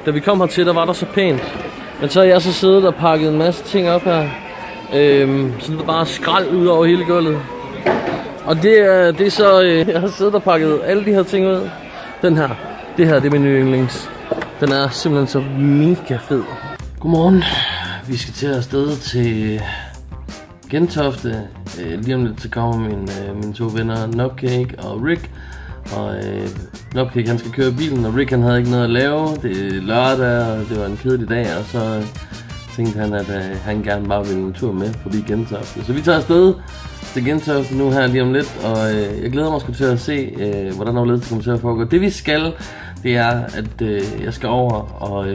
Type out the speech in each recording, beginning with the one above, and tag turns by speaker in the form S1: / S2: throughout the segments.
S1: Da vi kom hertil, der var der så pænt. Men så har jeg så siddet og pakket en masse ting op her. Så det er bare skrald ud over hele gulvet. Og det er så, jeg har siddet og pakket alle de her ting ud. Det her, det er min nye yndlings. Den er simpelthen så mega fed. Godmorgen. Vi skal til afsted til Gentofte. Lige om lidt så kommer mine to venner Nopcake og Rick. Og Nopcake han skal køre bilen, og Rick han havde ikke noget at lave. Det er lørdag, og det var en kedelig dag, og så tænkte han, at han gerne bare ville en tur med forbi Gentofte. Så vi tager afsted til Gentofte nu her lige om lidt, og jeg glæder mig sgu til at se, hvordan overledes det kommer til at foregå. Det vi skal, det er, at jeg skal over og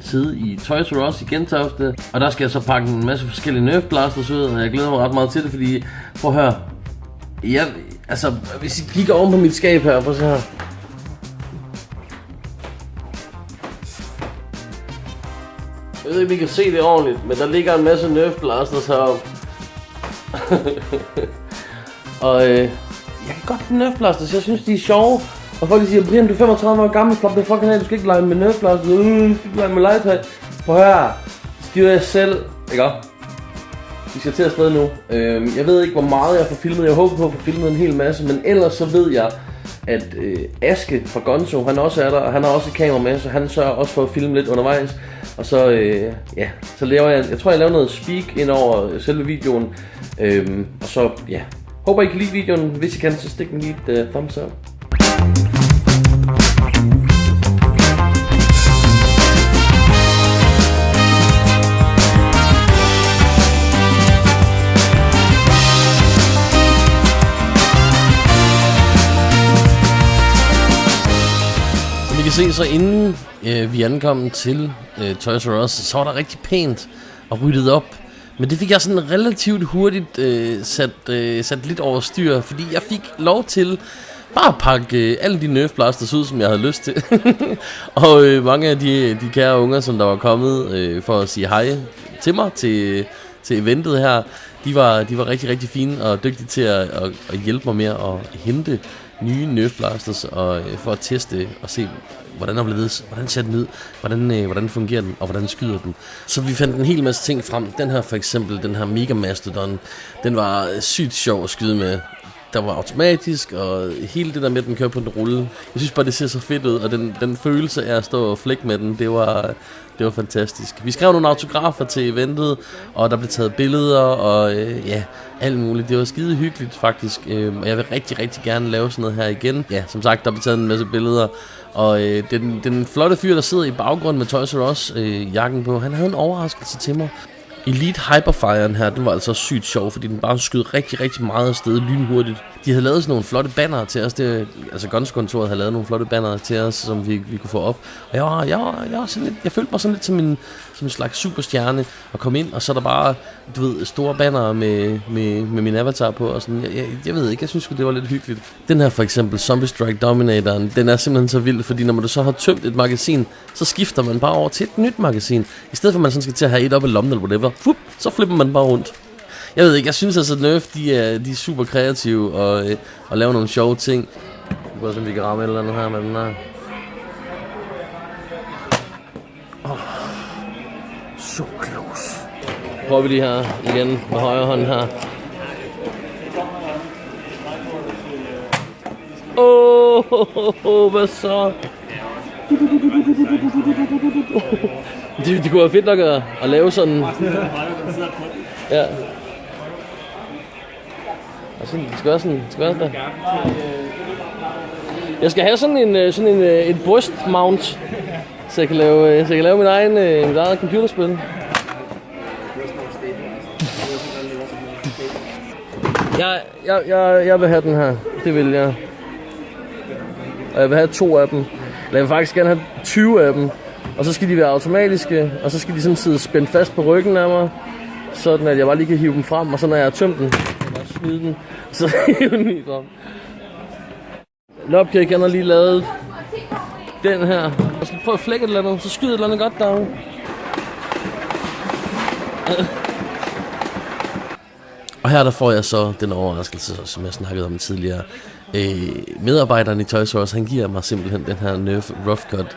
S1: sidde i Toys R Us i Gentofte, og der skal jeg så pakke en masse forskellige Nerf blasters ud, og jeg glæder mig ret meget til det, fordi, prøv at høre, altså, hvis I kigger oven på mit skab her, prøv så her. Jeg ved ikke, vi kan se det ordentligt, men der ligger en masse Nerf blasters heroppe. Og jeg kan godt lide Nerf blasters, jeg synes de er sjove. Og folk siger, Brian, du er 35 år gammel, flop det fucking af, du skal ikke lege med Nerf blasters, du skal ikke lege med legetøj. Prøv at høre, styrer jeg selv, ikke også? Vi skal til afsted nu. Jeg ved ikke, hvor meget jeg får filmet. Jeg håber på at få filmet en hel masse. Men ellers så ved jeg, at Aske fra Gonzo, han også er der. Og han har også et kamera med, så han sørger også for at filme lidt undervejs. Og så, så laver jeg tror, jeg laver noget speak ind over selve videoen. Og så, håber I kan lide videoen. Hvis I kan, så stik den lige et thumbs up. Vi kan se, så inden vi ankom til Toys R Us, så var der rigtig pænt og ryddet op. Men det fik jeg sådan relativt hurtigt sat lidt over styr, fordi jeg fik lov til bare at pakke alle de Nerf blasters ud, som jeg havde lyst til. Og mange af de kære unger, som der var kommet for at sige hej til mig til eventet her, de var rigtig, rigtig fine og dygtige til at hjælpe mig med at hente nye Nerf blasters og for at teste og se hvordan ser den ud, hvordan fungerer den og hvordan skyder den. Så vi fandt en hel masse ting frem. Den her for eksempel, den her Mega Mastodon, den var sygt sjov at skyde med. Der var automatisk, og hele det der med, at den kører på en rulle. Jeg synes bare, det ser så fedt ud, og den følelse af at stå og flække med den, det var fantastisk. Vi skrev nogle autografer til eventet, og der blev taget billeder, og alt muligt. Det var skide hyggeligt faktisk, og jeg vil rigtig, rigtig gerne lave sådan noget her igen. Ja, som sagt, der blev taget en masse billeder, og den flotte fyr, der sidder i baggrunden med Toys R Us jakken på, han havde en overraskelse til mig. Elite Hyperfiren her, den var altså sygt sjov, fordi den bare skød rigtig, rigtig meget afsted lynhurtigt. De havde lavet sådan nogle flotte bannere til os, Gonzo-kontoret havde lavet nogle flotte bannere til os, som vi kunne få op. Og jeg følte mig sådan lidt som en slags superstjerne at komme ind, og så er der bare, store bannere med min avatar på, og sådan, jeg ved ikke, jeg synes det var lidt hyggeligt. Den her for eksempel, Zombie Strike Dominatoren, den er simpelthen så vild, fordi når man så har tømt et magasin, så skifter man bare over til et nyt magasin. I stedet for at man sådan skal til at have et op i lommen eller whatever, så flipper man bare rundt. Jeg ved ikke, jeg synes altså, at Nerf, de er super kreative og laver nogle sjove ting. Vi prøver se, om vi kan ramme et eller andet her med den her. So close. Prøver vi lige her igen med højre hånd her. Hvad så? Det kunne være fedt nok at lave sådan. Ja. Altså, det skal være sådan der. Jeg skal have sådan et brystmount, så jeg kan lave mit eget computerspil. Jeg vil have den her. Det vil jeg. Og jeg vil have 2 af dem. Eller jeg vil faktisk gerne have 20 af dem. Og så skal de være automatiske, og så skal de sådan sidde spændt fast på ryggen af mig, sådan at jeg bare lige kan hive dem frem, og så når jeg har tømt den, så kan jeg bare smide den, så hive den lige frem. Nopcake, han har lige lavet den her. Jeg skal prøve at flække et eller andet, så skyder et eller andet godt derude. Og her der får jeg så den overraskelse, som jeg snakkede om tidligere. Medarbejderen i Toys R Us, han giver mig simpelthen den her Nerf Rough Cut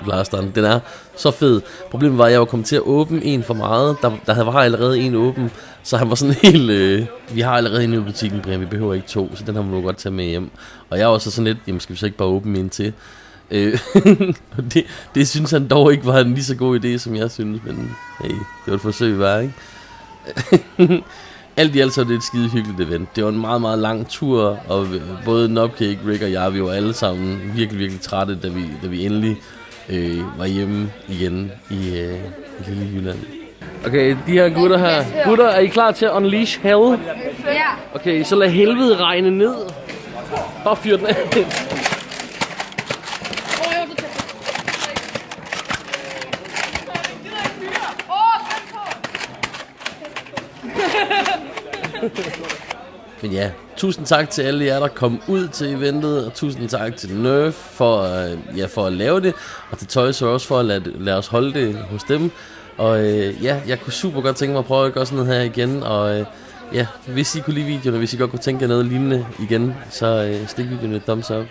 S1: blasteren. Den er så fed. Problemet var, at jeg var kommet til at åbne en for meget. Der var allerede en åben, så han var sådan helt... vi har allerede en i butikken, Brian, vi behøver ikke 2, så den her må du godt tage med hjem. Og jeg var så sådan lidt, jamen skal vi så ikke bare åbne en til? Det synes han dog ikke var en lige så god idé, som jeg synes, men hey, det var et forsøg værd, ikke? Alt i alt så er det et skide hyggeligt event. Det var en meget, meget lang tur, og både Nopcake, Rick og jeg, vi var alle sammen virkelig, virkelig trætte, da vi endelig var hjemme igen i lille Jylland. Okay, de her gutter her. Gutter, er I klar til at unleash hell?
S2: Ja.
S1: Okay, så lad helvede regne ned. Bare fyr den af. Men ja, tusind tak til alle jer, der kom ud til eventet, og tusind tak til Nerf for at lave det, og til Toys R Us for at lade os holde det hos dem. Og ja, jeg kunne super godt tænke mig at prøve at gøre sådan noget her igen, og ja, hvis I kunne lide videoen, og hvis I godt kunne tænke jer noget lignende igen, så stik videoen et thumbs up.